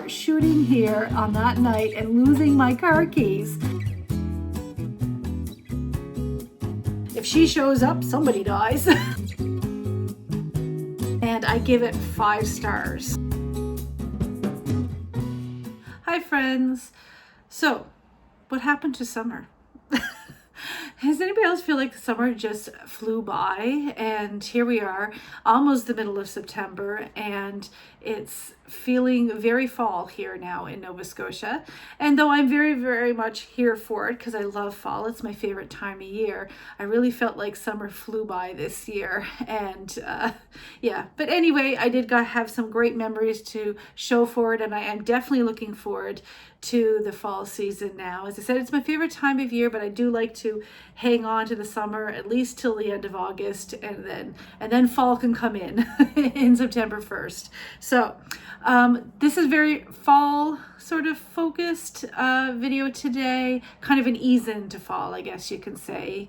start shooting here on that night and losing my car keys. If she shows up, somebody dies. And I give it 5 stars. Hi friends. So, what happened to summer? Does anybody else feel like the summer just flew by? And here we are, almost the middle of September, and it's feeling very fall here now in Nova Scotia. And though I'm very, very much here for it because I love fall, it's my favorite time of year, I really felt like summer flew by this year. And yeah, but anyway, I did have some great memories to show for it, and I am definitely looking forward to the fall season now. As I said, it's my favorite time of year, but I do like to hang on to the summer at least till the end of August, and then fall can come in in September 1st. So this is very fall sort of focused video today, kind of an ease into fall, I guess you can say,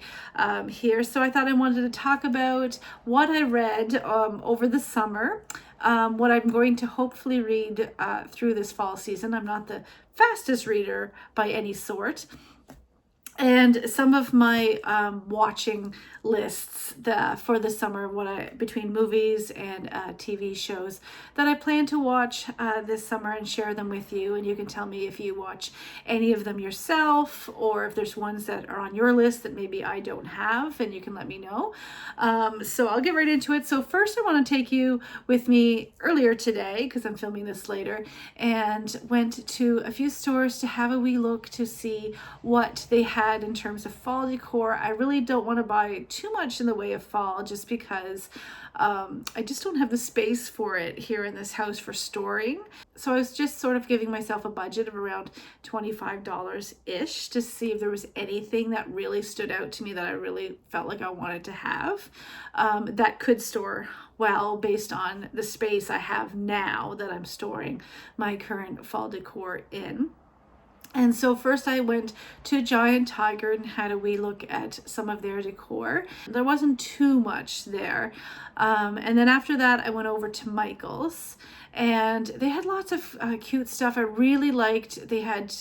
here. So I thought I wanted to talk about what I read over the summer, what I'm going to hopefully read through this fall season. I'm not the fastest reader by any sort. And some of my watching lists for the summer, between movies and TV shows that I plan to watch this summer and share them with you. And you can tell me if you watch any of them yourself, or if there's ones that are on your list that maybe I don't have, and you can let me know. So I'll get right into it. So first I want to take you with me earlier today, because I'm filming this later, and went to a few stores to have a wee look to see what they had in terms of fall decor. I really don't want to buy too much in the way of fall, just because I just don't have the space for it here in this house for storing. So I was just sort of giving myself a budget of around $25-ish to see if there was anything that really stood out to me that I really felt like I wanted to have, that could store well based on the space I have now that I'm storing my current fall decor in. And so first I went to Giant Tiger and had a wee look at some of their decor. There wasn't too much there. And then after that, I went over to Michael's, and they had lots of cute stuff. I really liked, they had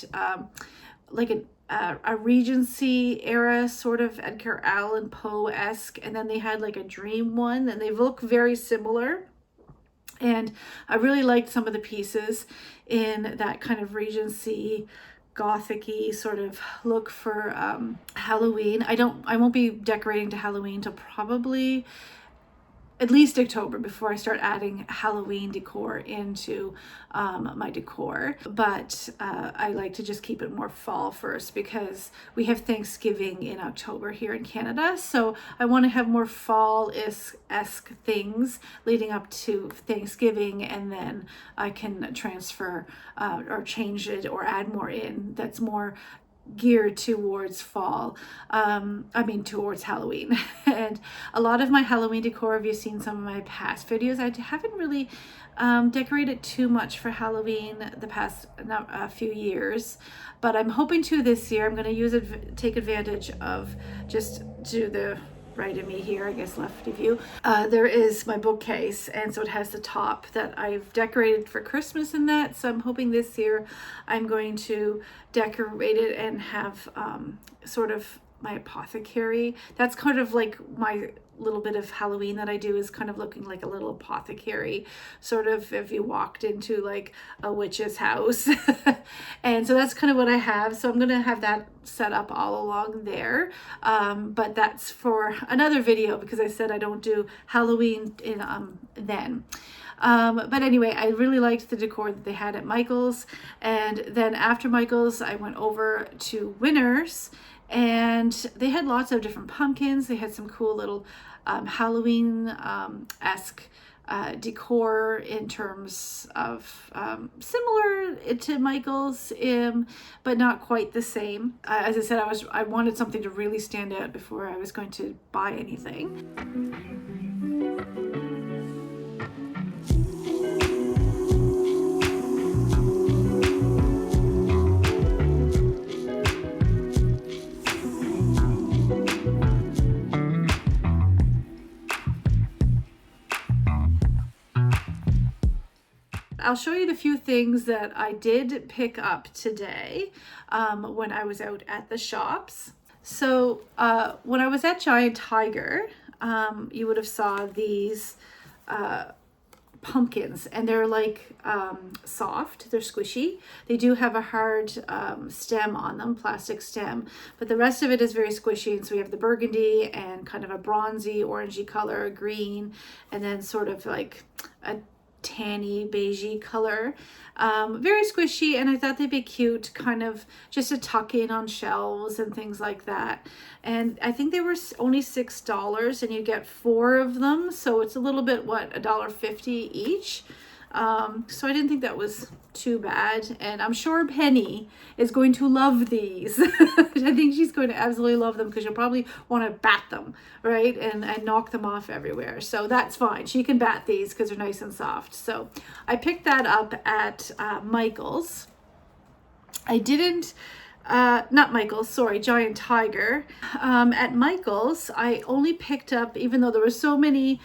like a Regency era sort of Edgar Allan Poe-esque, and then they had like a dream one, and they look very similar. And I really liked some of the pieces in that kind of Regency Gothic-y sort of look for Halloween. I won't be decorating to Halloween till probably at least October before I start adding Halloween decor into my decor. But I like to just keep it more fall first, because we have Thanksgiving in October here in Canada. So I want to have more fall-esque things leading up to Thanksgiving, and then I can transfer or change it or add more in that's more geared towards fall, towards Halloween. And a lot of my Halloween decor, if you've seen some of my past videos, I haven't really decorated too much for Halloween the past few years, but I'm hoping to this year. I'm going to take advantage of, just to the right of me here, I guess left of you, there is my bookcase, and so it has the top that I've decorated for Christmas in that. So I'm hoping this year I'm going to decorate it and have sort of my apothecary. That's kind of like my little bit of Halloween that I do, is kind of looking like a little apothecary, sort of if you walked into like a witch's house. And so that's kind of what I have. So I'm going to have that set up all along there. But that's for another video, because I said I don't do Halloween in then. But anyway, I really liked the decor that they had at Michael's. And then after Michael's, I went over to Winners, and they had lots of different pumpkins. They had some cool little Halloween-esque decor in terms of similar to Michael's, but not quite the same. As I said, I wanted something to really stand out before I was going to buy anything. I'll show you the few things that I did pick up today when I was out at the shops. So when I was at Giant Tiger, you would have saw these pumpkins, and they're like soft, they're squishy. They do have a hard stem on them, plastic stem, but the rest of it is very squishy. And so we have the burgundy and kind of a bronzy orangey color, green, and then sort of like a tanny beigey color, very squishy, and I thought they'd be cute, kind of just to tuck in on shelves and things like that. And I think they were only $6, and you get 4 of them, so it's a little bit, what, $1.50 each. So I didn't think that was too bad, and I'm sure Penny is going to love these. I think she's going to absolutely love them, because you'll probably want to bat them, right, and knock them off everywhere. So that's fine. She can bat these because they're nice and soft. So I picked that up at Michael's. I didn't not Michael's, sorry, Giant Tiger. At Michael's, I only picked up, even though there were so many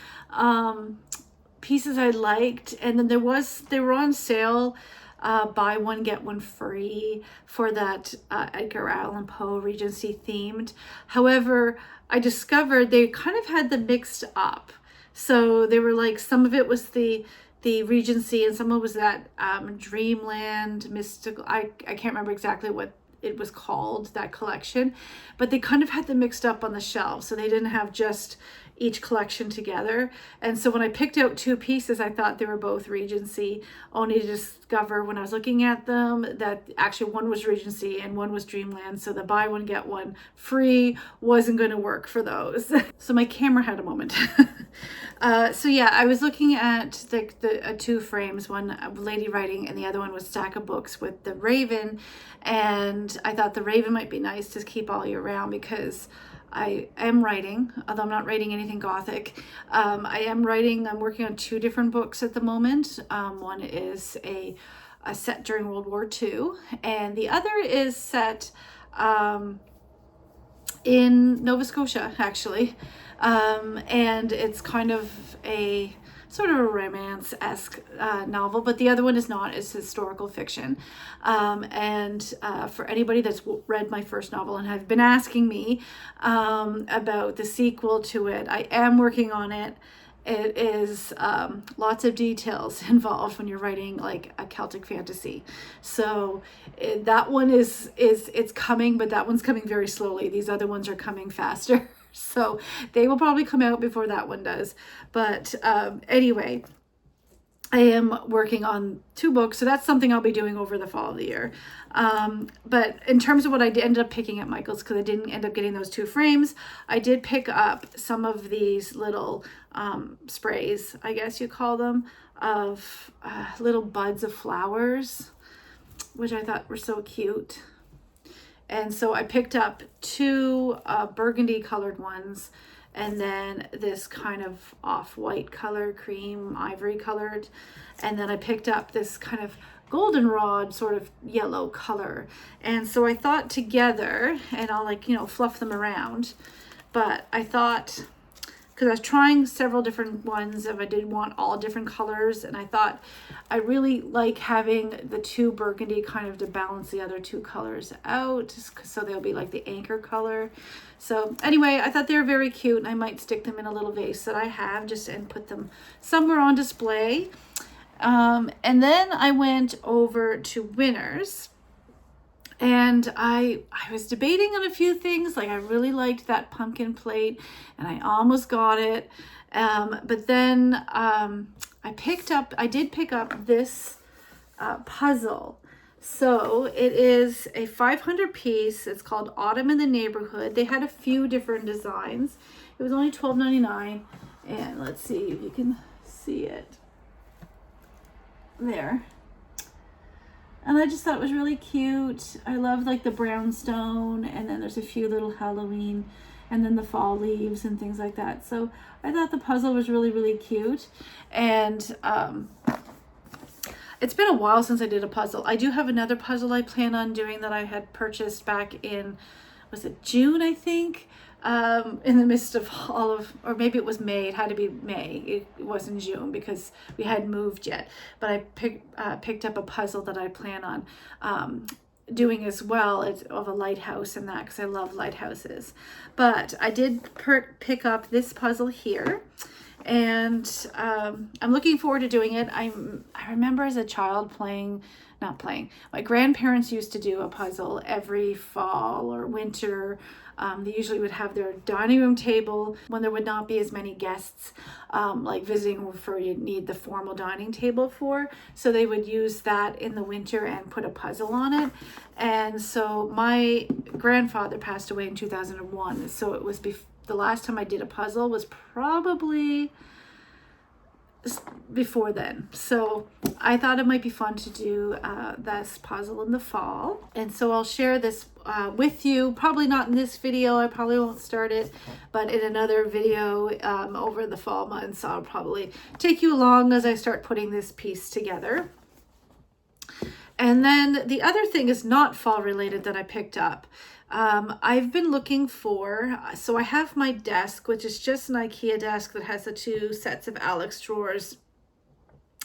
pieces I liked, and then they were on sale, buy one get one free for that Edgar Allan Poe Regency themed. However, I discovered they kind of had them mixed up. So they were like, some of it was the Regency, and some of it was that Dreamland mystical, I can't remember exactly what it was called, that collection, but they kind of had them mixed up on the shelf, so they didn't have just each collection together. And so when I picked out 2 pieces, I thought they were both Regency, only to discover when I was looking at them that actually one was Regency and one was Dreamland, so the buy one get one free wasn't going to work for those. So my camera had a moment. So yeah, I was looking at the 2 frames, one lady writing and the other one was stack of books with the Raven, and I thought the Raven might be nice to keep all year round, because I am writing, although I'm not writing anything gothic. I'm working on 2 different books at the moment. One is a set during World War II, and the other is set in Nova Scotia, actually. And it's kind of a sort of a romance-esque novel, but the other one is not. It's historical fiction. And for anybody that's read my first novel and have been asking me about the sequel to it, I am working on it. It is lots of details involved when you're writing like a Celtic fantasy. So that one it's coming, but that one's coming very slowly. These other ones are coming faster. So they will probably come out before that one does. But anyway, I am working on 2 books, so that's something I'll be doing over the fall of the year. But in terms of what I ended up picking at Michael's, because I didn't end up getting those 2 frames, I did pick up some of these little sprays, I guess you call them, of little buds of flowers, which I thought were so cute. And so I picked up 2 burgundy colored ones, and then this kind of off-white color, cream ivory colored, and then I picked up this kind of goldenrod sort of yellow color. And so I thought together, and I'll fluff them around, but I thought, because I was trying several different ones, if I did want all different colors, and I thought I really like having the 2 burgundy kind of to balance the other 2 colors out, so they'll be like the anchor color. So anyway, I thought they were very cute, and I might stick them in a little vase that I have and put them somewhere on display. And then I went over to Winners, and I was debating on a few things. Like, I really liked that pumpkin plate, and I almost got it. But then I did pick up this puzzle. So it is a 500 piece. It's called Autumn in the Neighborhood. They had a few different designs. It was only $12.99. And let's see if you can see it. There. And I just thought it was really cute. I love like the brownstone, and then there's a few little Halloween, and then the fall leaves and things like that. So I thought the puzzle was really, really cute. And it's been a while since I did a puzzle. I do have another puzzle I plan on doing that I had purchased back in, was it June, I think? in the midst of all of, or maybe it was May. It had to be May. It wasn't June because we hadn't moved yet. But I picked up a puzzle that I plan on doing as well. It's of a lighthouse and that, because I love lighthouses. But I did pick up this puzzle here. And I'm looking forward to doing it. I remember as a child my grandparents used to do a puzzle every fall or winter. They usually would have their dining room table when there would not be as many guests like visiting for you need the formal dining table for. So they would use that in the winter and put a puzzle on it. And so my grandfather passed away in 2001. So it was the last time I did a puzzle was probably before then. So I thought it might be fun to do this puzzle in the fall. And so I'll share this with you, probably not in this video. I probably won't start it, but in another video over the fall months. I'll probably take you along as I start putting this piece together. And then the other thing is not fall related that I picked up. I've been looking for, so I have my desk, which is just an IKEA desk that has the 2 sets of Alex drawers,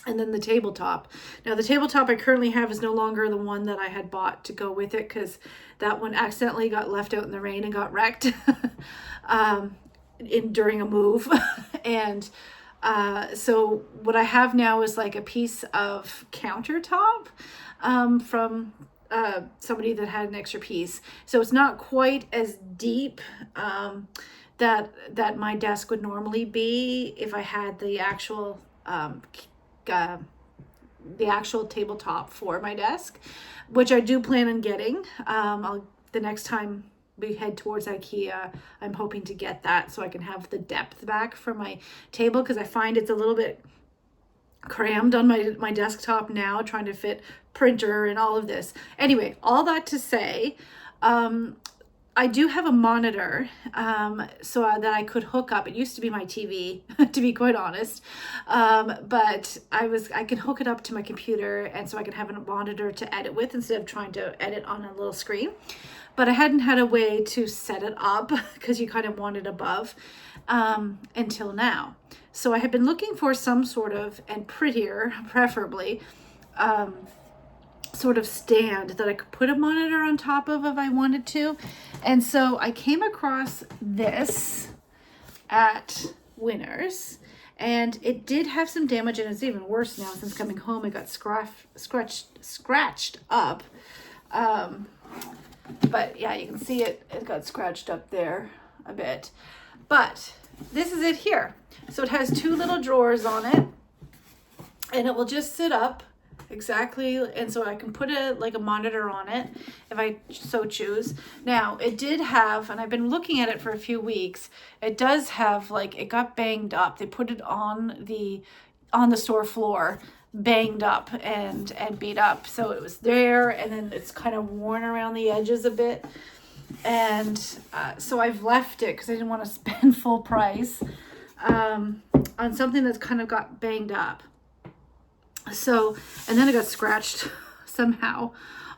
and then the tabletop. Now the tabletop I currently have is no longer the one that I had bought to go with it, because that one accidentally got left out in the rain and got wrecked during a move. And so what I have now is like a piece of countertop from somebody that had an extra piece. So it's not quite as deep that my desk would normally be if I had the actual tabletop for my desk, which I do plan on getting. The next time we head towards IKEA, I'm hoping to get that so I can have the depth back for my table, because I find it's a little bit crammed on my desktop now, trying to fit printer and all of this. Anyway, all that to say, I do have a monitor so that I could hook up. It used to be my TV, to be quite honest, but I can hook it up to my computer, and so I can have a monitor to edit with instead of trying to edit on a little screen. But I hadn't had a way to set it up because you kind of want it above until now. So I had been looking for some sort of, and prettier, preferably, sort of stand that I could put a monitor on top of if I wanted to. And so I came across this at Winners, and it did have some damage, and it's even worse now since coming home. It got scratched up. But yeah, you can see it got scratched up there a bit. But this is it here. So it has 2 little drawers on it, and it will just sit up exactly, and so I can put a monitor on it if I so choose. Now it did have, and I've been looking at it for a few weeks, it does have, it got banged up. They put it on the store floor, banged up and beat up, so it was there, and then it's kind of worn around the edges a bit. And so I've left it because I didn't want to spend full price on something that's kind of got banged up. So, and then it got scratched somehow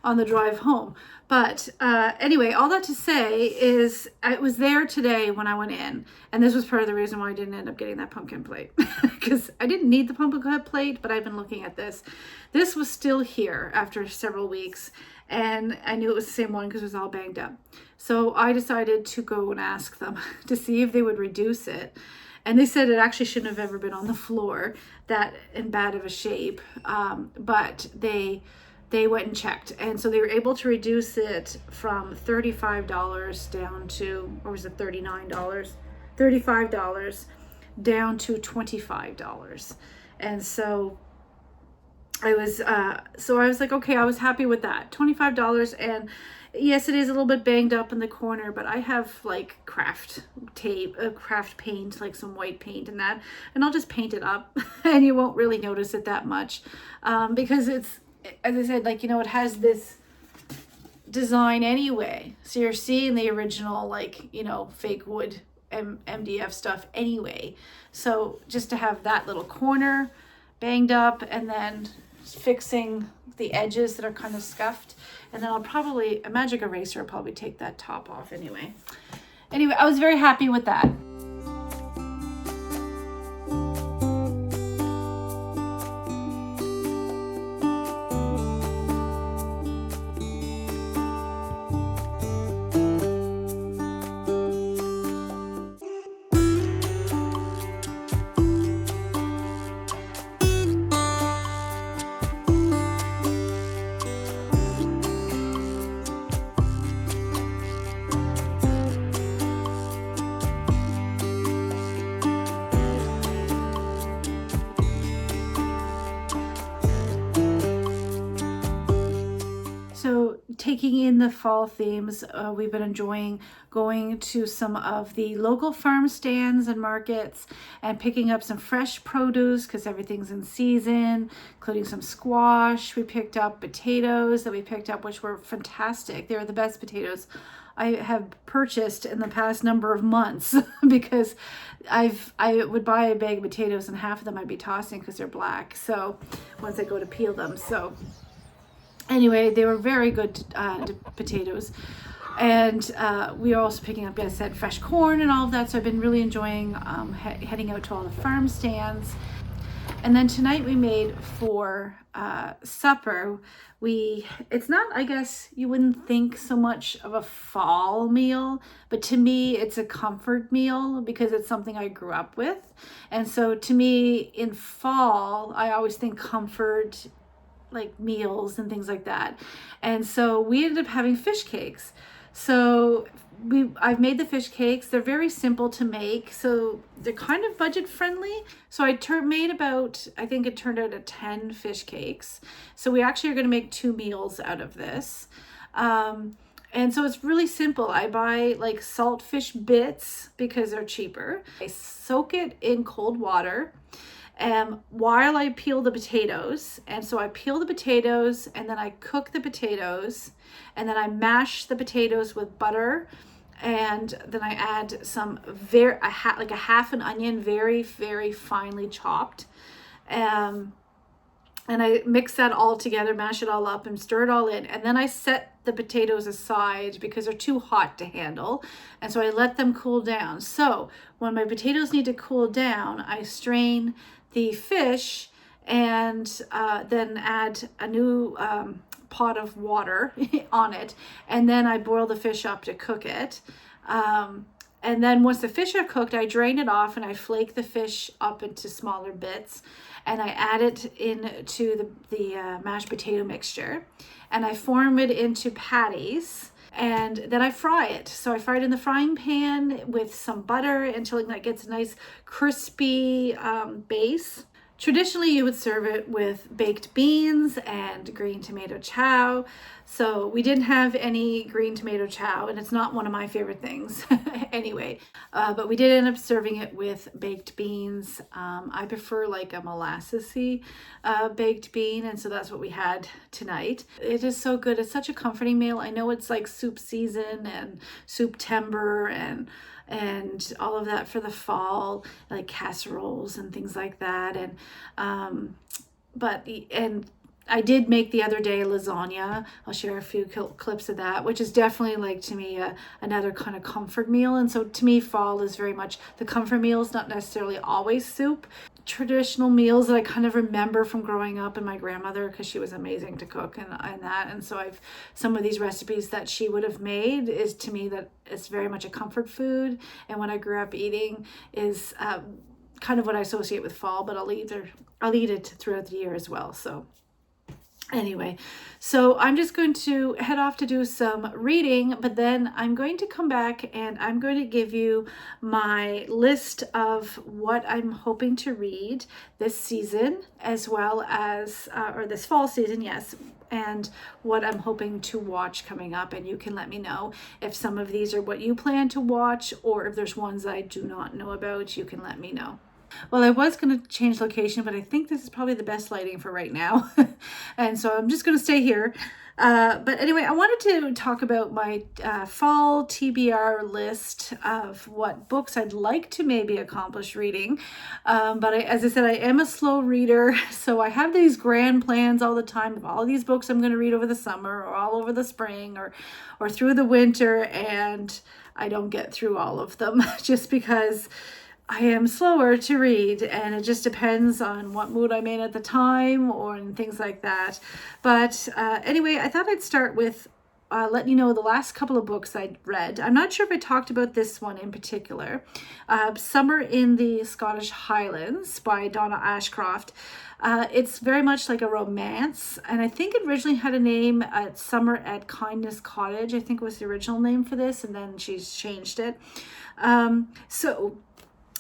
on the drive home. But anyway, all that to say is it was there today when I went in. And this was part of the reason why I didn't end up getting that pumpkin plate. Because I didn't need the pumpkin plate, but I've been looking at this. This was still here after several weeks. And I knew it was the same one because it was all banged up. So I decided to go and ask them to see if they would reduce it. And they said it actually shouldn't have ever been on the floor, that in bad of a shape. But they went and checked. And so they were able to reduce it from $35 down to, or was it $39? $35 down to $25. And so I was like, okay, I was happy with that. $25. And yes, it is a little bit banged up in the corner, but I have like craft paint, like some white paint and that, and I'll just paint it up and you won't really notice it that much. Because it's, as I said, it has this design anyway. So you're seeing the original, fake wood MDF stuff anyway. So just to have that little corner banged up, and then fixing the edges that are kind of scuffed, and then I'll probably, a magic eraser will probably take that top off anyway. Anyway, I was very happy with that. So taking in the fall themes, we've been enjoying going to some of the local farm stands and markets and picking up some fresh produce because everything's in season, including some squash. We picked up potatoes that we picked up, which were fantastic. They were the best potatoes I have purchased in the past number of months because I would buy a bag of potatoes and half of them I'd be tossing because they're black. So once I go to peel them, so anyway, they were very good potatoes. And we are also picking up, as I said, fresh corn and all of that. So I've been really enjoying heading out to all the farm stands. And then tonight we made for supper. It's not, I guess you wouldn't think so much of a fall meal, but to me it's a comfort meal because it's something I grew up with. And so to me in fall, I always think comfort, like meals and things like that. And so we ended up having fish cakes. So I've made the fish cakes. They're very simple to make, so they're kind of budget friendly. So I made about, I think it turned out at 10 fish cakes. So we actually are going to make 2 meals out of this. And so it's really simple. I buy like saltfish bits because they're cheaper. I soak it in cold water while I peel the potatoes. And so I peel the potatoes and then I cook the potatoes and then I mash the potatoes with butter. And then I add some like a half an onion, very, very finely chopped. And I mix that all together, mash it all up and stir it all in. And then I set the potatoes aside because they're too hot to handle. And so I let them cool down. So when my potatoes need to cool down, I strain the fish and then add a new pot of water on it, and then I boil the fish up to cook it. And then once the fish are cooked, I drain it off and I flake the fish up into smaller bits, and I add it into the mashed potato mixture, and I form it into patties. And then I fry it. So I fry it in the frying pan with some butter until it gets a nice crispy base. Traditionally, you would serve it with baked beans and green tomato chow. So we didn't have any green tomato chow, and it's not one of my favorite things anyway. But we did end up serving it with baked beans. I prefer like a molassesy baked bean, and so that's what we had tonight. It is so good. It's such a comforting meal. I know it's like soup season and soup-tember and all of that for the fall, like casseroles and things like that. And I did make the other day lasagna. I'll share a few clips of that, which is definitely like to me another kind of comfort meal. And so to me, fall is very much the comfort meal. Is not necessarily always soup. Traditional meals that I kind of remember from growing up and my grandmother, because she was amazing to cook and that. And so some of these recipes that she would have made is to me that it's very much a comfort food. And when I grew up eating is kind of what I associate with fall, but I'll eat it throughout the year as well. So anyway, so I'm just going to head off to do some reading, but then I'm going to come back and I'm going to give you my list of what I'm hoping to read this season, as well as, or this fall season, yes, and what I'm hoping to watch coming up. And you can let me know if some of these are what you plan to watch, or if there's ones that I do not know about, you can let me know. Well, I was going to change location, but I think this is probably the best lighting for right now. And so I'm just going to stay here. But anyway, I wanted to talk about my fall TBR list of what books I'd like to maybe accomplish reading. But as I said, I am a slow reader, so I have these grand plans all the time of all these books I'm going to read over the summer or all over the spring or through the winter. And I don't get through all of them just because I am slower to read, and it just depends on what mood I'm in at the time or and things like that. But anyway, I thought I'd start with letting you know the last couple of books I'd read. I'm not sure if I talked about this one in particular. Summer in the Scottish Highlands by Donna Ashcroft. It's very much like a romance, and I think it originally had a name at Summer at Kindness Cottage, I think was the original name for this, and then she's changed it. So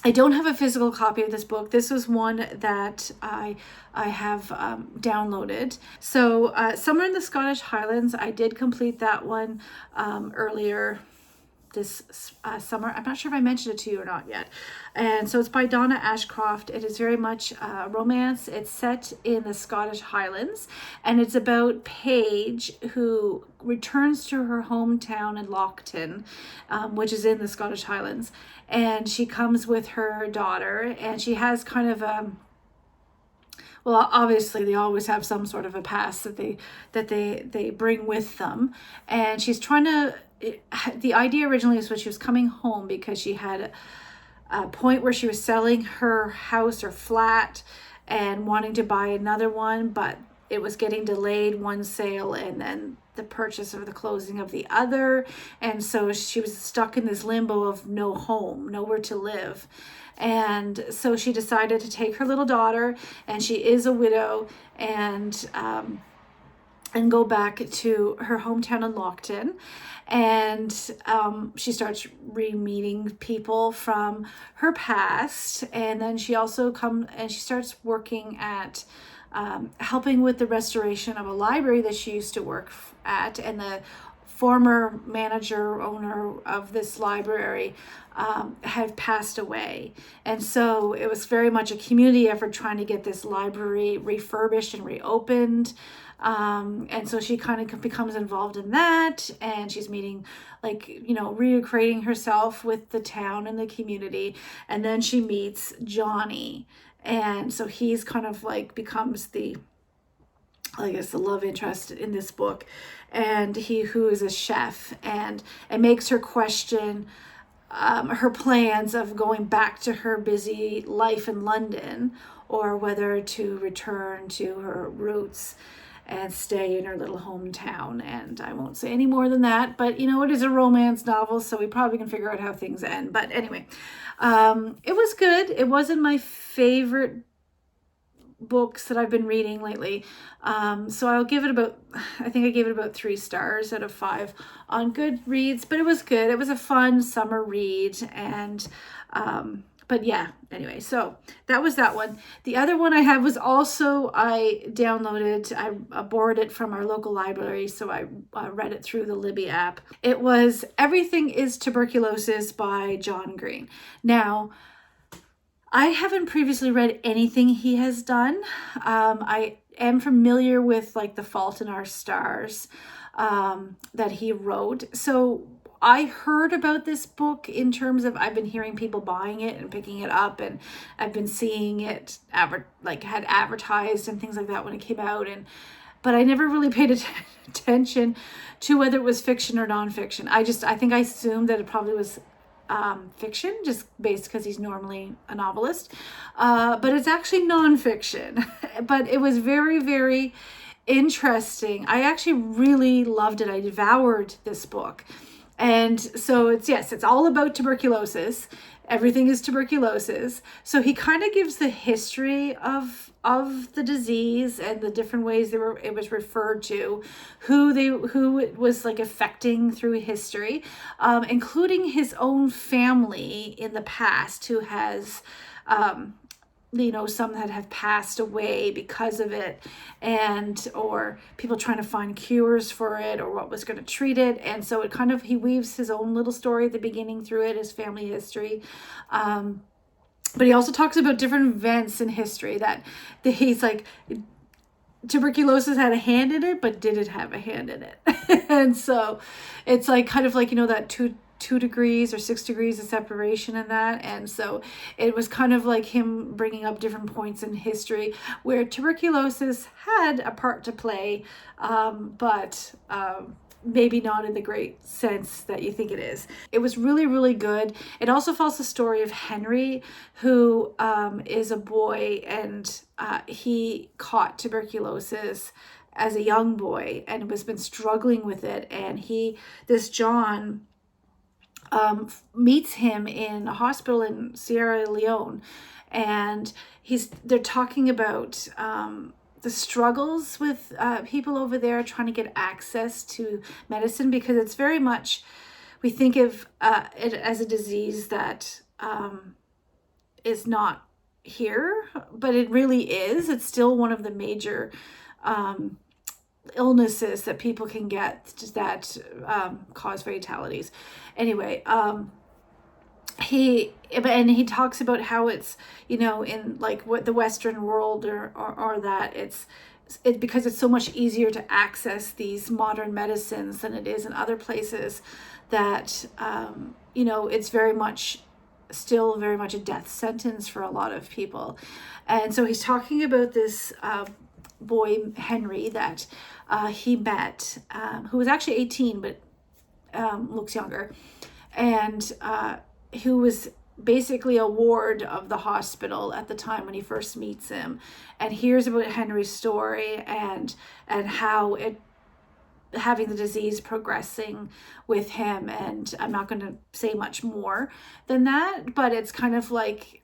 I don't have a physical copy of this book. This was one that I have downloaded. So Summer in the Scottish Highlands, I did complete that one earlier this summer. I'm not sure if I mentioned it to you or not yet. And so it's by Donna Ashcroft. It is very much romance. It's set in the Scottish Highlands, and it's about Paige, who returns to her hometown in Lockton, which is in the Scottish Highlands. And she comes with her daughter, and she has kind of a, well, obviously they always have some sort of a past that they bring with them. And she's trying to, the idea originally is when she was coming home because she had a point where she was selling her house or flat and wanting to buy another one, but it was getting delayed, one sale and then the purchase or the closing of the other. And so she was stuck in this limbo of no home, nowhere to live. And so she decided to take her little daughter, and she is a widow, and go back to her hometown in Lockton. And she starts re-meeting people from her past. And then she also she starts working at helping with the restoration of a library that she used to work at. And the former manager, owner of this library had passed away. And so it was very much a community effort trying to get this library refurbished and reopened. And so she kind of becomes involved in that, and she's meeting, recreating herself with the town and the community. And then she meets Johnny. And so he's kind of becomes the love interest in this book, and who is a chef, and it makes her question her plans of going back to her busy life in London, or whether to return to her roots and stay in her little hometown. And I won't say any more than that, but it is a romance novel, so we probably can figure out how things end. But anyway, it was good. It wasn't my favorite books that I've been reading lately. So I gave it about 3 stars out of 5 on Goodreads, but it was good. It was a fun summer read. And, but yeah, anyway, so that was that one. The other one I have was also, I borrowed it from our local library. So I read it through the Libby app. It was Everything is Tuberculosis by John Green. Now, I haven't previously read anything he has done. I am familiar with The Fault in Our Stars that he wrote. So I heard about this book in terms of, I've been hearing people buying it and picking it up, and I've been seeing it had advertised and things like that when it came out. But I never really paid attention to whether it was fiction or nonfiction. I think I assumed that it probably was fiction, just based because he's normally a novelist, but it's actually nonfiction. But it was very, very interesting. I actually really loved it. I devoured this book. And so it's all about tuberculosis. Everything is tuberculosis. So he kind of gives the history of the disease and the different ways it was referred to, who it was affecting through history, including his own family in the past, who has some that have passed away because of it, or people trying to find cures for it, or what was going to treat it. And so he weaves his own little story at the beginning through it, his family history. But he also talks about different events in history that he's tuberculosis had a hand in it, but did it have a hand in it? And so it's that 2 degrees or 6 degrees of separation in that. And so it was kind of him bringing up different points in history where tuberculosis had a part to play, but maybe not in the great sense that you think it is. It was really, really good. It also follows the story of Henry, who is a boy, and he caught tuberculosis as a young boy and has been struggling with it. And this John meets him in a hospital in Sierra Leone, and they're talking about the struggles with people over there trying to get access to medicine, because it's very much, we think of it as a disease that is not here, but it really is. It's still one of the major illnesses that people can get that cause fatalities. Anyway, he talks about how it's, in like what the Western world or that it's because it's so much easier to access these modern medicines than it is in other places, that it's still very much a death sentence for a lot of people. And so he's talking about this boy Henry that he met, who was actually 18 but looks younger, and who was basically a ward of the hospital at the time when he first meets him, and hears about Henry's story and how having the disease progressing with him. And I'm not going to say much more than that, but it's kind of like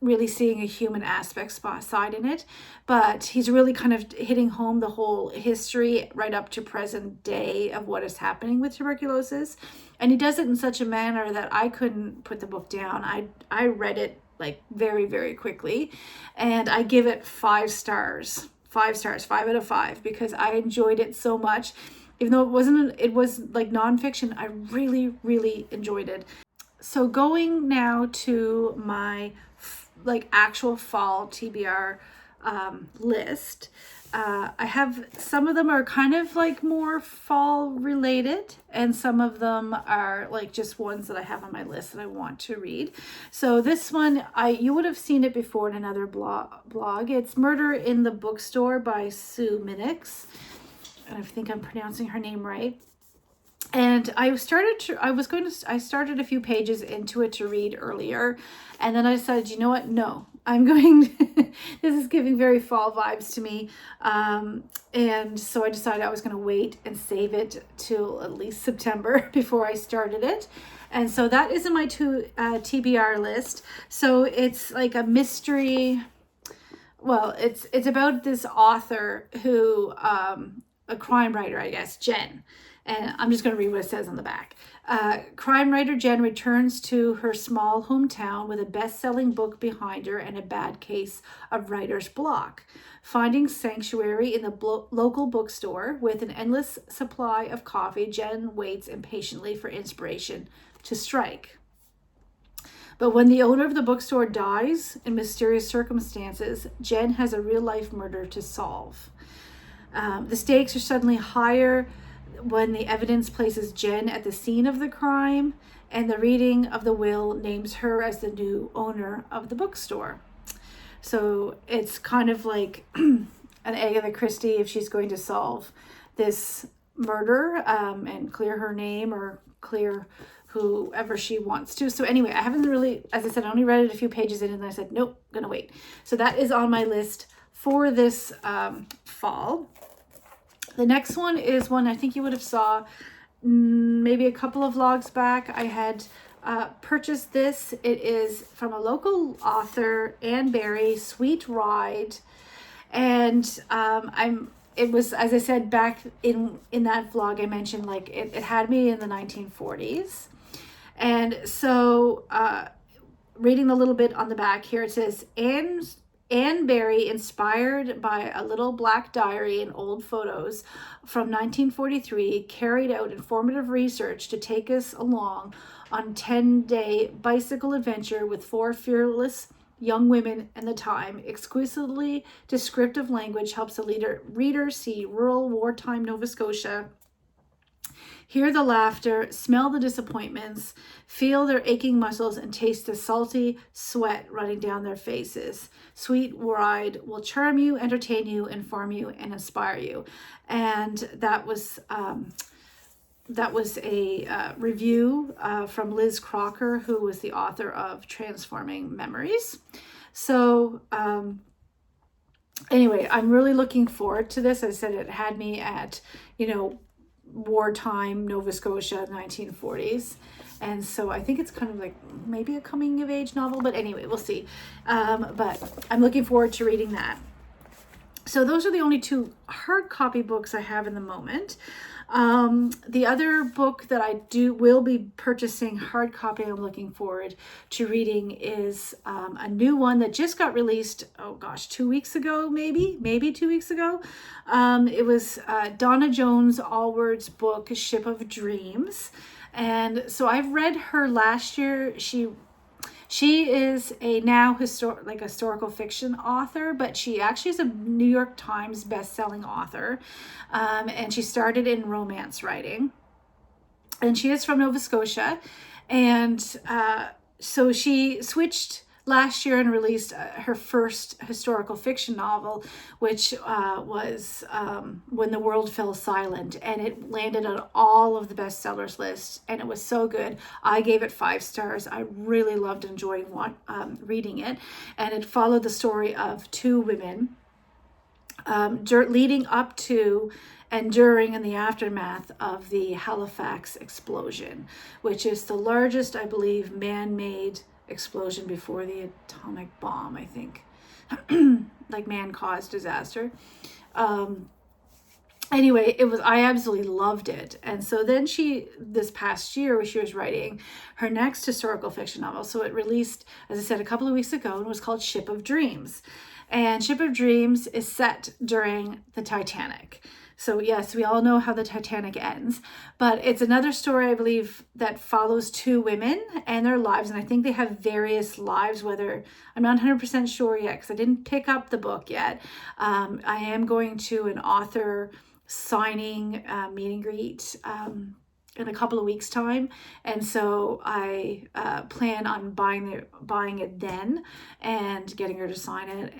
really seeing a human aspect side in it. But he's really kind of hitting home the whole history right up to present day of what is happening with tuberculosis. And he does it in such a manner that I couldn't put the book down. I read it like very, very quickly, and I give it 5 stars. 5 stars, 5 out of 5, because I enjoyed it so much. Even though it was like nonfiction, I really, really enjoyed it. So going now to my like actual fall TBR list. I have, some of them are kind of like more fall related, and some of them are like just ones that I have on my list that I want to read. So this one, you would have seen it before in another blog. It's Murder in the Bookstore by Sue Minix, and I think I'm pronouncing her name right. And I started a few pages into it to read earlier, and then I decided, you know what? No, I'm going, this is giving very fall vibes to me. And so I decided I was going to wait and save it till at least September before I started it. And so that is in my TBR list. So it's like a mystery. Well, it's about this author who, a crime writer, I guess, Jen. And I'm just going to read what it says on the back. Crime writer Jen returns to her small hometown with a best-selling book behind her and a bad case of writer's block. Finding sanctuary in the local bookstore with an endless supply of coffee, Jen waits impatiently for inspiration to strike. But when the owner of the bookstore dies in mysterious circumstances, Jen has a real-life murder to solve. The stakes are suddenly higher when the evidence places Jen at the scene of the crime, and the reading of the will names her as the new owner of the bookstore. So it's kind of like an Agatha Christie if she's going to solve this murder and clear her name or clear whoever she wants to. So anyway, I haven't really, as I said, I only read it a few pages in, and then I said, nope, gonna wait. So that is on my list for this fall. The next one is one I think you would have saw maybe a couple of vlogs back. I had purchased this. It is from a local author, Anne Berry, Sweet Ride. And it was, as I said back in that vlog, I mentioned like it had me in the 1940s. And so reading a little bit on the back here, it says, Anne Berry, inspired by a little black diary and old photos from 1943, carried out informative research to take us along on a 10-day bicycle adventure with 4 fearless young women in the time. Exquisitely descriptive language helps the reader see rural wartime Nova Scotia, hear the laughter, smell the disappointments, feel their aching muscles, and taste the salty sweat running down their faces. Sweet Ride will charm you, entertain you, inform you, and inspire you. And that was that was a review from Liz Crocker, who was the author of Transforming Memories. So anyway, I'm really looking forward to this. As I said, it had me at, wartime Nova Scotia, 1940s. And so I think it's kind of like maybe a coming of age novel, but anyway, we'll see. But I'm looking forward to reading that. So those are the only two hard copy books I have in the moment. The other book that I will be purchasing hard copy, I'm looking forward to reading, is a new one that just got released, 2 weeks ago, maybe 2 weeks ago. It was Donna Jones Allward's book, Ship of Dreams. And so I've read her last year. She is a now historical fiction author, but she actually is a New York Times best-selling author, and she started in romance writing. And she is from Nova Scotia, and so she switched last year and released her first historical fiction novel, which was When the World Fell Silent, and it landed on all of the bestsellers lists, and it was so good. I gave it 5 stars. I really loved enjoying reading it, and it followed the story of 2 women leading up to and during and the aftermath of the Halifax explosion, which is the largest, I believe, man-made explosion before the atomic bomb, I think. Like man-caused disaster. Anyway, I absolutely loved it. And so then this past year, she was writing her next historical fiction novel. So it released, as I said, a couple of weeks ago, and was called Ship of Dreams. And Ship of Dreams is set during the Titanic. So yes, we all know how the Titanic ends, but it's another story, I believe, that follows 2 women and their lives. And I think they have various lives, whether I'm not 100% sure yet, because I didn't pick up the book yet. I am going to an author signing meet and greet in a couple of weeks' time, and so I plan on buying it then and getting her to sign it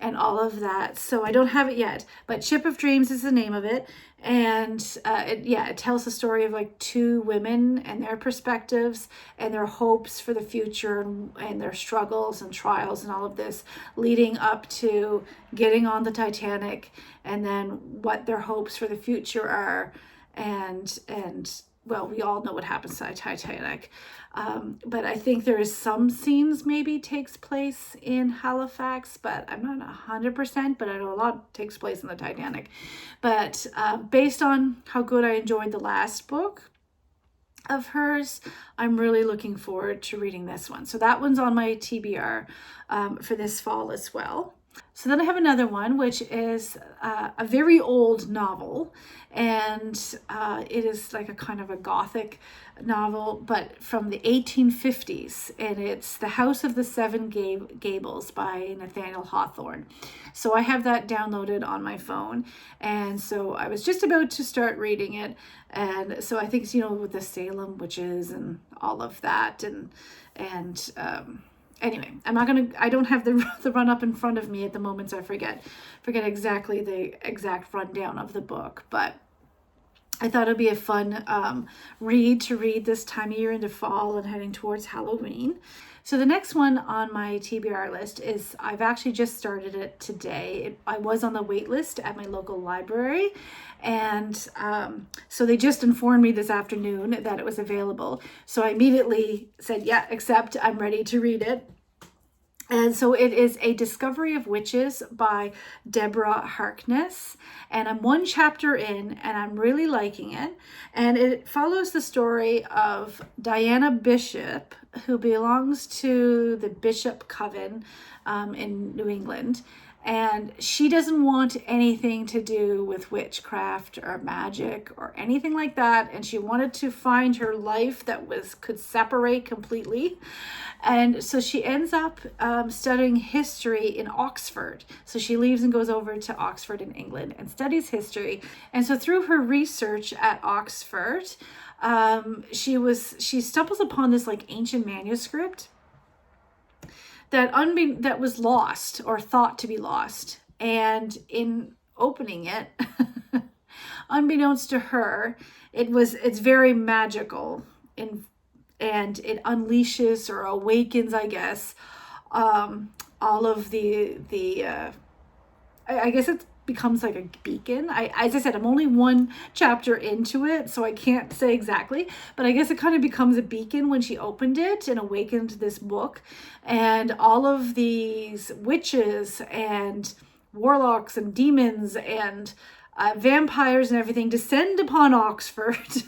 and all of that. So I don't have it yet, but Ship of Dreams is the name of it. And it tells the story of like 2 women and their perspectives and their hopes for the future, and their struggles and trials and all of this leading up to getting on the Titanic, and then what their hopes for the future are. And well, we all know what happens to the Titanic. But I think there is some scenes maybe takes place in Halifax, but I'm not 100%, but I know a lot takes place in the Titanic. But based on how good I enjoyed the last book of hers, I'm really looking forward to reading this one. So that one's on my TBR for this fall as well. So then I have another one, which is a very old novel, and it is like a kind of a gothic novel, but from the 1850s, and it's The House of the Seven Gables by Nathaniel Hawthorne. So I have that downloaded on my phone, and so I was just about to start reading it, and so I think it's, with the Salem witches and all of that, and anyway, I don't have the run up in front of me at the moment, so I forget exactly the exact rundown of the book, but I thought it'd be a fun read this time of year into fall and heading towards Halloween. So the next one on my TBR list is, I've actually just started it today. I was on the wait list at my local library, and so they just informed me this afternoon that it was available. So I immediately said, yeah, accept, I'm ready to read it. And so it is A Discovery of Witches by Deborah Harkness. And I'm 1 chapter in, and I'm really liking it. And it follows the story of Diana Bishop, who belongs to the Bishop Coven in New England. And she doesn't want anything to do with witchcraft or magic or anything like that. And she wanted to find her life that could separate completely. And so she ends up studying history in Oxford. So she leaves and goes over to Oxford in England and studies history. And so through her research at Oxford, she stumbles upon this like ancient manuscript that was lost or thought to be lost. And in opening it, unbeknownst to her, it's very magical, and it unleashes or awakens, I guess, all of I guess it becomes like a beacon. As I said, I'm only one chapter into it, so I can't say exactly, but I guess it kind of becomes a beacon when she opened it and awakened this book, and all of these witches and warlocks and demons and vampires and everything descend upon Oxford.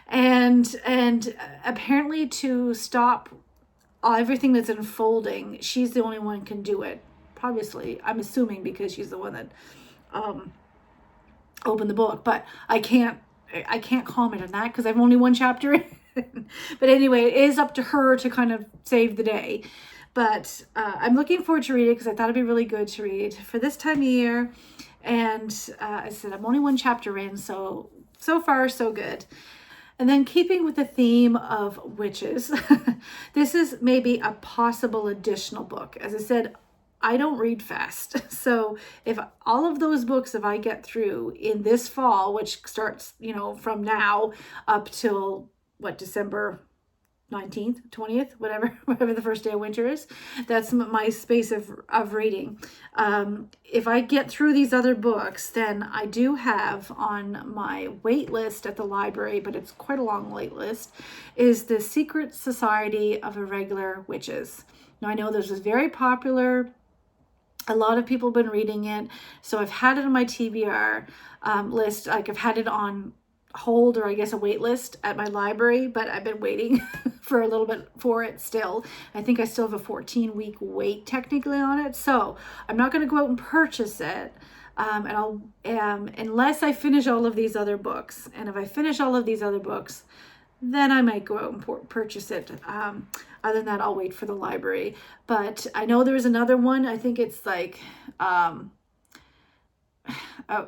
and apparently, to stop everything that's unfolding, she's the only one can do it. Obviously, I'm assuming, because she's the one that opened the book, but I can't comment on that because I've only one chapter in. But anyway, it is up to her to kind of save the day. But I'm looking forward to read it because I thought it'd be really good to read for this time of year. And I said I'm only one chapter in, so far so good. And then, keeping with the theme of witches, this is maybe a possible additional book. As I said, I don't read fast. So if all of those books, if I get through in this fall, which starts, from now up till December 19th, 20th, whatever the first day of winter is, that's my space of reading. If I get through these other books, then I do have on my wait list at the library, but it's quite a long wait list, is The Secret Society of Irregular Witches. Now, I know this is very popular. A lot of people have been reading it. So I've had it on my TBR list. Like, I've had it on hold, or I guess a wait list at my library, but I've been waiting for a little bit for it still. I think I still have a 14-week wait technically on it. So I'm not going to go out and purchase it. And I'll, unless I finish all of these other books. And if I finish all of these other books, then I might go out and purchase it. Other than that, I'll wait for the library. But I know there's another one. I think it's like,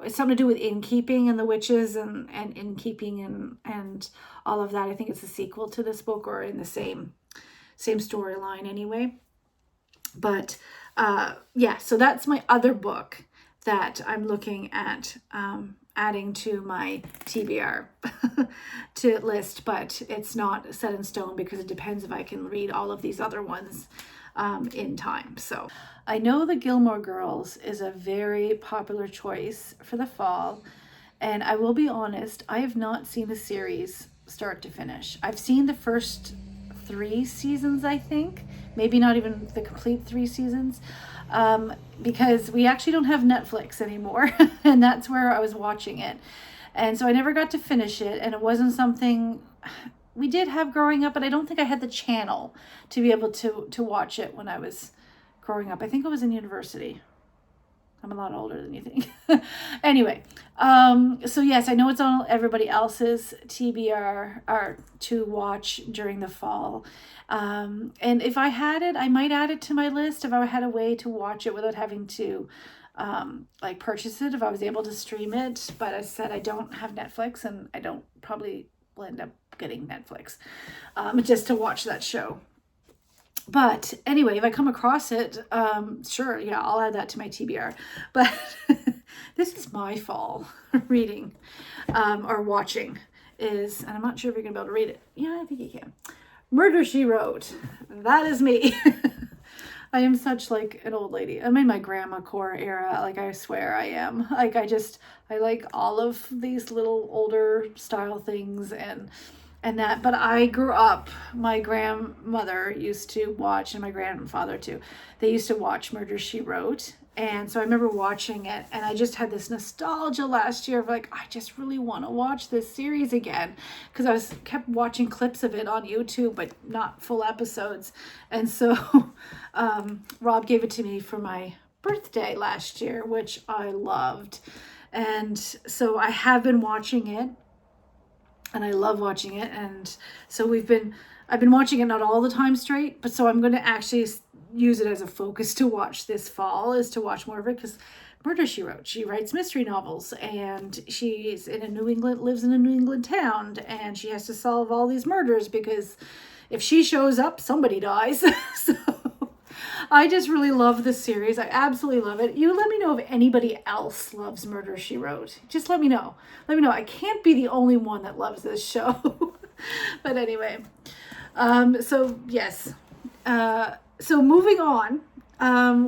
it's something to do with innkeeping and the witches and innkeeping and all of that. I think it's a sequel to this book, or in the same storyline anyway. But yeah, so that's my other book that I'm looking at adding to my TBR to list, but it's not set in stone because it depends if I can read all of these other ones in time. So I know The Gilmore Girls is a very popular choice for the fall, and I will be honest, I have not seen the series start to finish. I've seen the first 3 seasons, I think, maybe not even the complete 3 seasons, because we actually don't have Netflix anymore, and that's where I was watching it. And so I never got to finish it, and it wasn't something we did have growing up, but I don't think I had the channel to be able to watch it when I was growing up. I think I was in university. I'm a lot older than you think. Anyway, so yes, I know it's on everybody else's TBR or to watch during the fall. And if I had it, I might add it to my list if I had a way to watch it without having to like purchase it, if I was able to stream it. But as I said, I don't have Netflix, and I don't probably will end up getting Netflix just to watch that show. But anyway, if I come across it, sure, yeah, I'll add that to my TBR. But this is my fall reading or watching is, and I'm not sure if you're going to be able to read it. Yeah, I think you can. Murder, She Wrote. That is me. I am such like an old lady. I'm in my grandma core era. Like, I swear I am. Like, I like all of these little older style things and that. But I grew up, my grandmother used to watch, and my grandfather too, they used to watch Murder, She Wrote. And so I remember watching it, and I just had this nostalgia last year of like, I just really want to watch this series again, because I kept watching clips of it on YouTube, but not full episodes. And so Rob gave it to me for my birthday last year, which I loved. And so I have been watching it, and I love watching it. And so I've been watching it not all the time straight, but so I'm going to actually use it as a focus to watch this fall, is to watch more of it, because Murder, She Wrote, she writes mystery novels, and she's lives in a New England town, and she has to solve all these murders, because if she shows up, somebody dies. So I just really love this series. I absolutely love it. You let me know if anybody else loves Murder, She Wrote. Just let me know. Let me know. I can't be the only one that loves this show. But anyway, so yes. So moving on,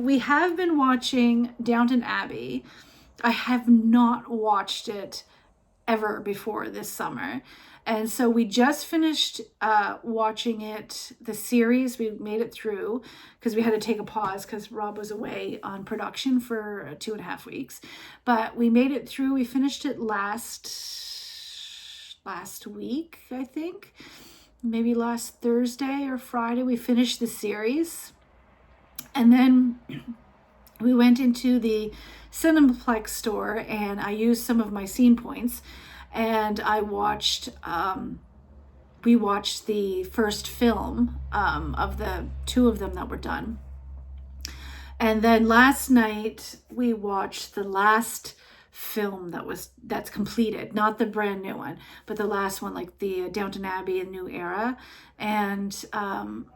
we have been watching Downton Abbey. I have not watched it ever before this summer. And so we just finished watching it, the series. We made it through because we had to take a pause because Rob was away on production for 2.5 weeks. But we made it through. We finished it last week, I think. Maybe last Thursday or Friday, we finished the series. And then we went into the Cinemaplex store and I used some of my scene points. And I watched, we watched the first film of the two of them that were done. And then last night we watched the last film that's completed, not the brand new one, but the last one, like the Downton Abbey, A New Era. And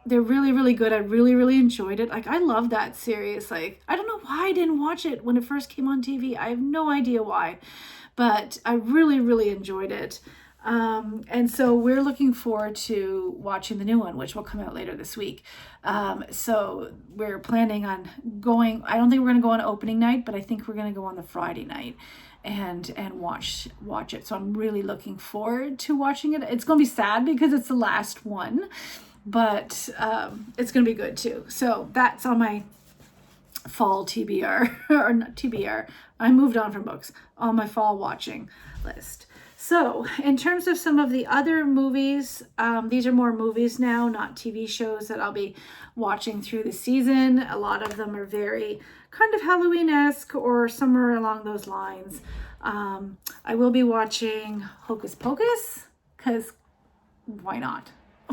they're really, really good. I really, really enjoyed it. Like, I love that series. Like, I don't know why I didn't watch it when it first came on TV. I have no idea why. But I really, really enjoyed it. And so we're looking forward to watching the new one, which will come out later this week. So we're planning on going, I don't think we're going to go on opening night, but I think we're going to go on the Friday night and watch it. So I'm really looking forward to watching it. It's going to be sad because it's the last one, but it's going to be good too. So that's on my fall TBR, or not TBR, I moved on from books, on my fall watching list. So in terms of some of the other movies, these are more movies now, not TV shows that I'll be watching through the season. A lot of them are very kind of Halloween-esque or somewhere along those lines. I will be watching Hocus Pocus because why not?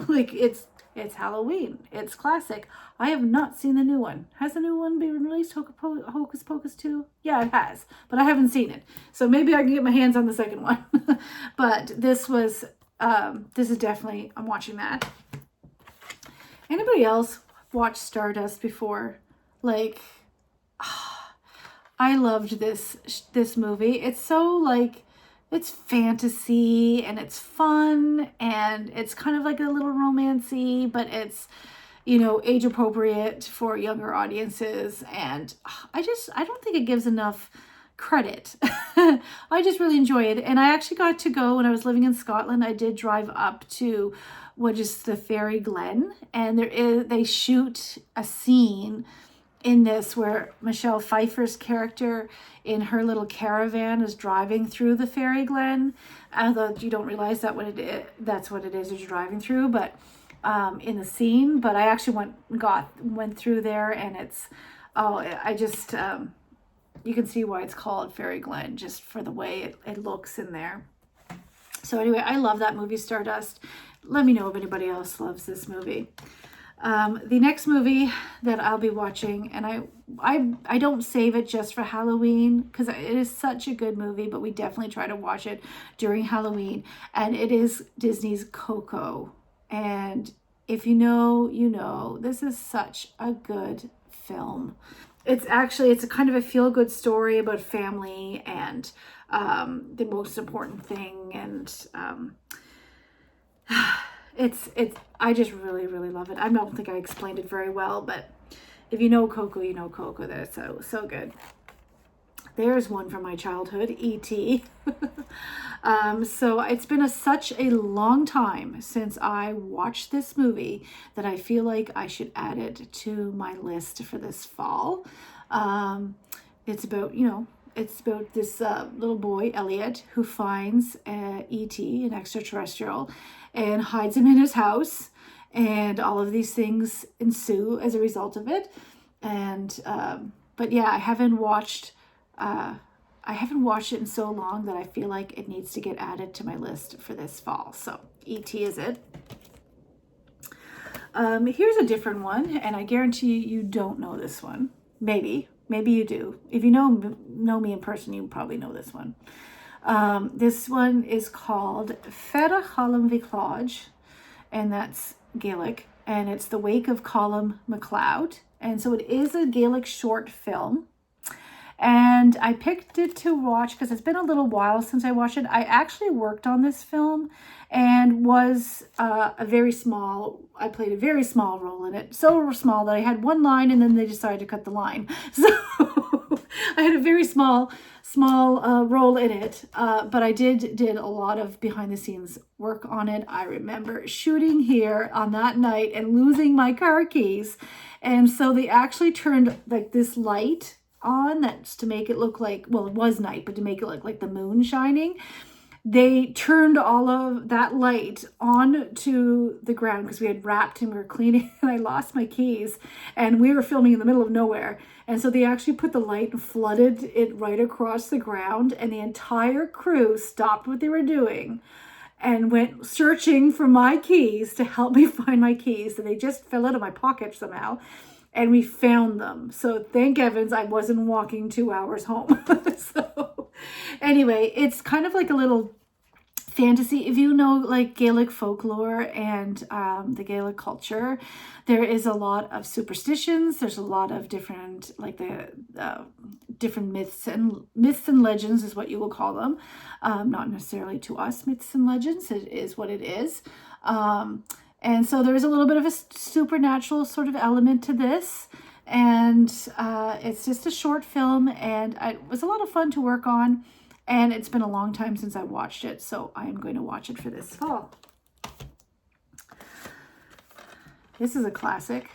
Like, it's Halloween. It's classic. I have not seen the new one. Has the new one been released, Hocus Pocus 2? Yeah, it has, but I haven't seen it. So maybe I can get my hands on the second one. But this is definitely, I'm watching that. Anybody else watch Stardust before? Like, I loved this movie. It's so, like, it's fantasy and it's fun and it's kind of like a little romancy, but it's, age appropriate for younger audiences. And I don't think it gives enough credit. I just really enjoy it. And I actually got to go when I was living in Scotland. I did drive up to what is the Fairy Glen, and they shoot a scene in this where Michelle Pfeiffer's character in her little caravan is driving through the Fairy Glen. Although you don't realize that's what it is you're driving through, but in the scene. But I actually went through there, and it's you can see why it's called Fairy Glen just for the way it looks in there. So anyway, I love that movie, Stardust. Let me know if anybody else loves this movie. The next movie that I'll be watching, and I don't save it just for Halloween because it is such a good movie, but we definitely try to watch it during Halloween, and it is Disney's Coco. And if you know, you know, this is such a good film. It's a kind of a feel-good story about family and the most important thing, and I just really, really love it. I don't think I explained it very well, but if you know Coco, you know Coco. That's so good. There's one from my childhood, E.T. So it's been such a long time since I watched this movie that I feel like I should add it to my list for this fall. It's about this little boy, Elliot, who finds E.T., an extraterrestrial, and hides him in his house. And all of these things ensue as a result of it. And but yeah, I haven't watched it in so long that I feel like it needs to get added to my list for this fall. So E.T. is it. Here's a different one, and I guarantee you don't know this one. Maybe you do. If you know me in person, you probably know this one. This one is called Fera Chalam Viclaj, and that's Gaelic, and it's the wake of Colum MacLeod. And so it is a Gaelic short film. And I picked it to watch because it's been a little while since I watched it. I actually worked on this film and was I played a very small role in it. So small that I had one line and then they decided to cut the line. So I had a very small role in it. But I did a lot of behind the scenes work on it. I remember shooting here on that night and losing my car keys. And so they actually turned like this light on that's to make it look like, well, it was night, but to make it look like the moon shining. They turned all of that light on to the ground because we had wrapped and we were cleaning and I lost my keys and we were filming in the middle of nowhere. And so they actually put the light and flooded it right across the ground, and the entire crew stopped what they were doing and went searching for my keys to help me find my keys. So they just fell out of my pocket somehow. And we found them. So thank heavens I wasn't walking 2 hours home. So anyway, it's kind of like a little fantasy. If you know like Gaelic folklore and the Gaelic culture, there is a lot of superstitions. There's a lot of different, like the different myths and legends is what you will call them. Not necessarily to us myths and legends. It is what it is. And so there's a little bit of a supernatural sort of element to this. And it's just a short film, and it was a lot of fun to work on. And it's been a long time since I watched it, so I am going to watch it for this fall. This is a classic.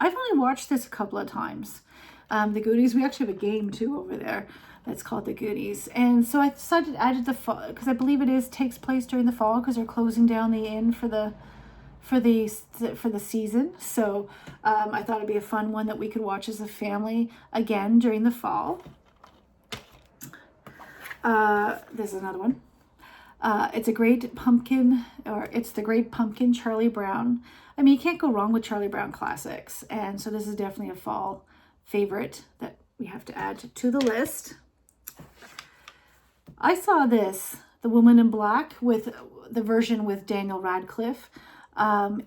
I've only watched this a couple of times. The Goonies, we actually have a game too over there that's called The Goonies. And so I decided to add the fall, because I believe takes place during the fall, because they're closing down the inn for the season. So I thought it'd be a fun one that we could watch as a family again during the fall. This is another one. It's the Great Pumpkin, Charlie Brown. I mean, you can't go wrong with Charlie Brown classics. And so this is definitely a fall favorite that we have to add to the list. I saw this, The Woman in Black, with the version with Daniel Radcliffe,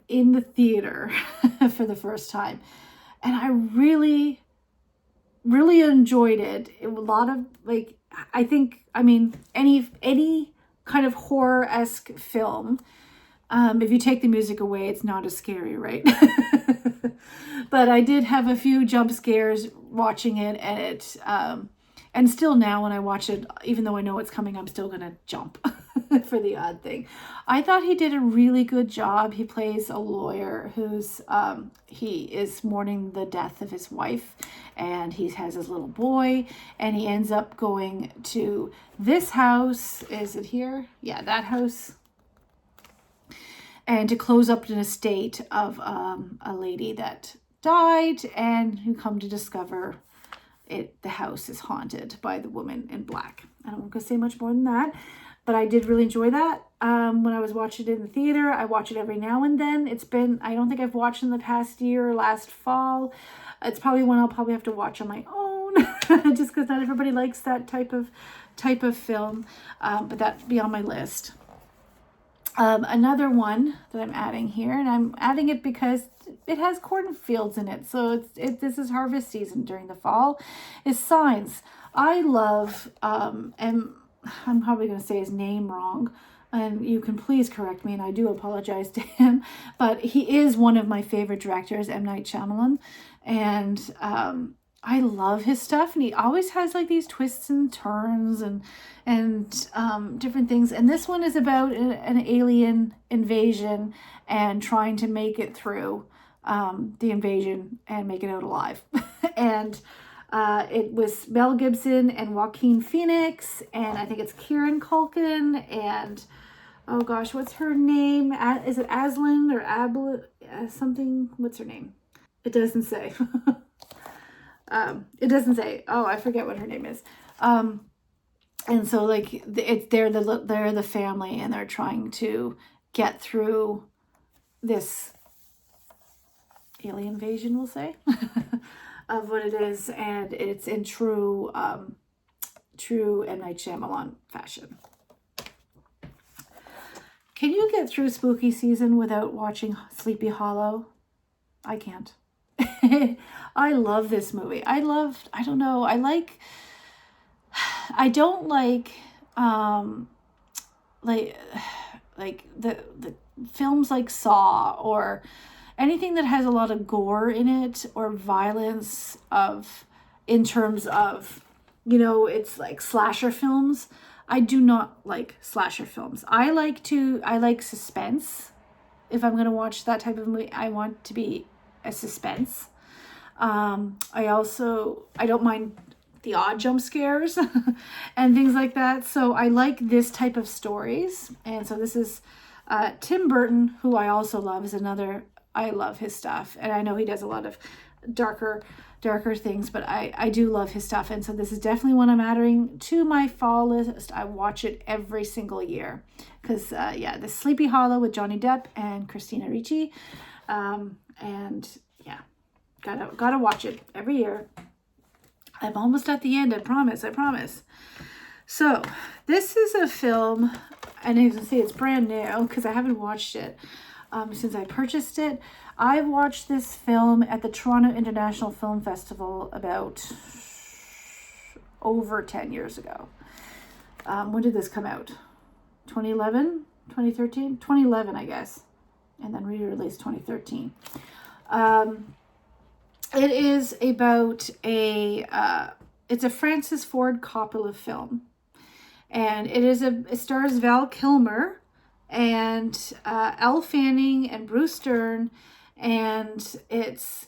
in the theater for the first time. And I really, really enjoyed it. A lot of any kind of horror-esque film, if you take the music away, it's not as scary, right? But I did have a few jump scares watching it, and and still now when I watch it, even though I know it's coming, I'm still gonna jump for the odd thing. I thought he did a really good job. He plays a lawyer who's he is mourning the death of his wife, and he has his little boy, and he ends up going to this house. Is it here? Yeah, that house. And to close up an estate of a lady that died, and who come to discover the house is haunted by the woman in black. I don't want to say much more than that, but I did really enjoy that. When I was watching it in the theater, I watch it every now and then. I don't think I've watched in the past year or last fall. It's probably one I'll probably have to watch on my own, just because not everybody likes that type of film, but that'd be on my list. Another one that I'm adding here, and I'm adding it because it has cornfields in it, so this is harvest season during the fall, is Signs. I love, and I'm probably going to say his name wrong, and you can please correct me, and I do apologize to him, but he is one of my favorite directors, M. Night Shyamalan, and I love his stuff, and he always has like these twists and turns and different things. And this one is about an alien invasion and trying to make it through the invasion and make it out alive. And it was Mel Gibson and Joaquin Phoenix, and I think it's Kieran Culkin, and oh gosh, what's her name? Is it Aslan or something? What's her name? It doesn't say. It doesn't say. Oh, I forget what her name is. And so like they're the family, and they're trying to get through this alien invasion, we'll say, of what it is, and it's in true M. Night Shyamalan fashion. Can you get through spooky season without watching Sleepy Hollow? I can't. I love this movie. I don't know, I don't like the films like Saw or anything that has a lot of gore in it or violence in terms of, it's like slasher films. I do not like slasher films. I like suspense. If I'm going to watch that type of movie, I want to be a suspense. I don't mind the odd jump scares and things like that. So I like this type of stories. And so this is Tim Burton, who I also love, is another. I love his stuff. And I know he does a lot of darker things, but I do love his stuff. And so this is definitely one I'm adding to my fall list. I watch it every single year because the Sleepy Hollow with Johnny Depp and Christina Ricci. And yeah, gotta watch it every year. I'm almost at the end. I promise. So this is a film, and you can see it's brand new because I haven't watched it since I purchased it. I watched this film at the Toronto International Film Festival about over 10 years ago. When did this come out? 2011? 2013? 2011, I guess. And then re-released 2013. It is about it's a Francis Ford Coppola film. And it stars Val Kilmer and Elle Fanning and Bruce Dern. And it's,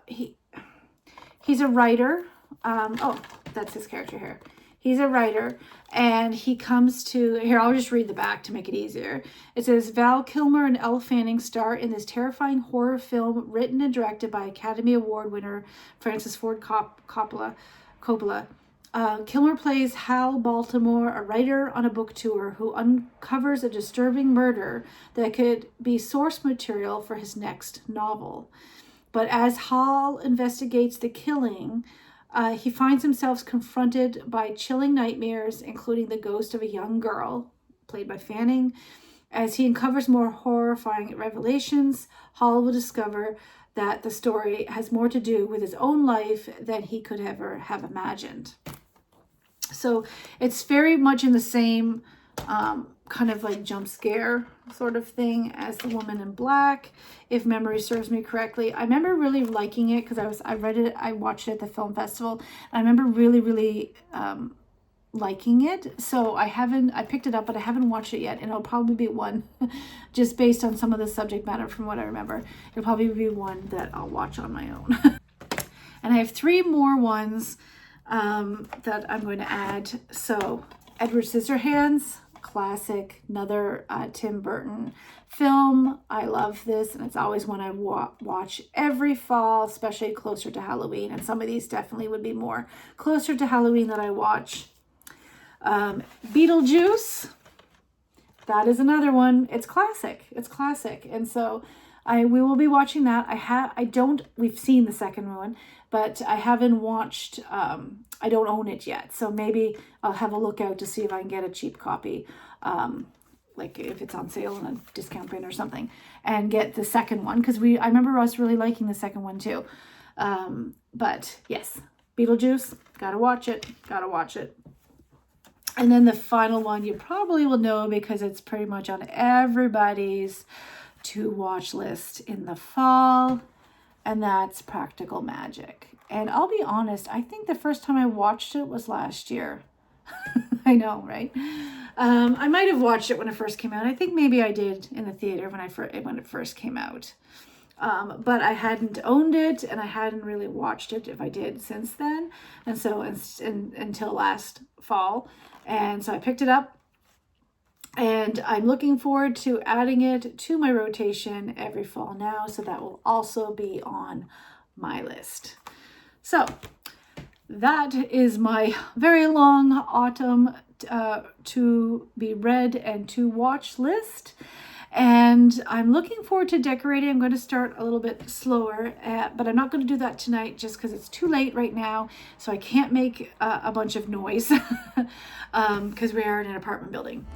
he's a writer. That's his character here. He's a writer, and he comes to, here, I'll just read the back to make it easier. It says, Val Kilmer and Elle Fanning star in this terrifying horror film written and directed by Academy Award winner Francis Ford Coppola. Kilmer plays Hal Baltimore, a writer on a book tour who uncovers a disturbing murder that could be source material for his next novel. But as Hal investigates the killing, he finds himself confronted by chilling nightmares, including the ghost of a young girl, played by Fanning. As he uncovers more horrifying revelations, Hal will discover that the story has more to do with his own life than he could ever have imagined. So it's very much in the same kind of like jump scare sort of thing as The Woman in Black, if memory serves me correctly. I remember really liking it because I watched it at the film festival. I remember really liking it. So I picked it up, but I haven't watched it yet. And it'll probably be one, just based on some of the subject matter from what I remember, it'll probably be one that I'll watch on my own. And I have 3 more ones that I'm going to add. So Edward Scissorhands, classic, another Tim Burton film. I love this, and it's always one I watch every fall, especially closer to Halloween. And some of these definitely would be more closer to Halloween that I watch. Beetlejuice, that is another one. It's classic. And so we will be watching that. We've seen the second one, but I haven't watched, I don't own it yet. So maybe I'll have a look out to see if I can get a cheap copy, like if it's on sale in a discount bin or something, and get the second one. Because I remember us really liking the second one too. But yes, Beetlejuice, gotta watch it. And then the final one you probably will know because it's pretty much on everybody's to watch list in the fall, and that's Practical Magic. And I'll be honest, I think the first time I watched it was last year. I know, right? I might have watched it when it first came out. I think maybe I did in the theater when it first came out. But I hadn't owned it, and I hadn't really watched it, if I did, since then. And so until last fall. And so I picked it up, and I'm looking forward to adding it to my rotation every fall now. So that will also be on my list. So that is my very long autumn to be read and to watch list. And I'm looking forward to decorating. I'm going to start a little bit slower, but I'm not going to do that tonight just because it's too late right now. So I can't make a bunch of noise because we are in an apartment building.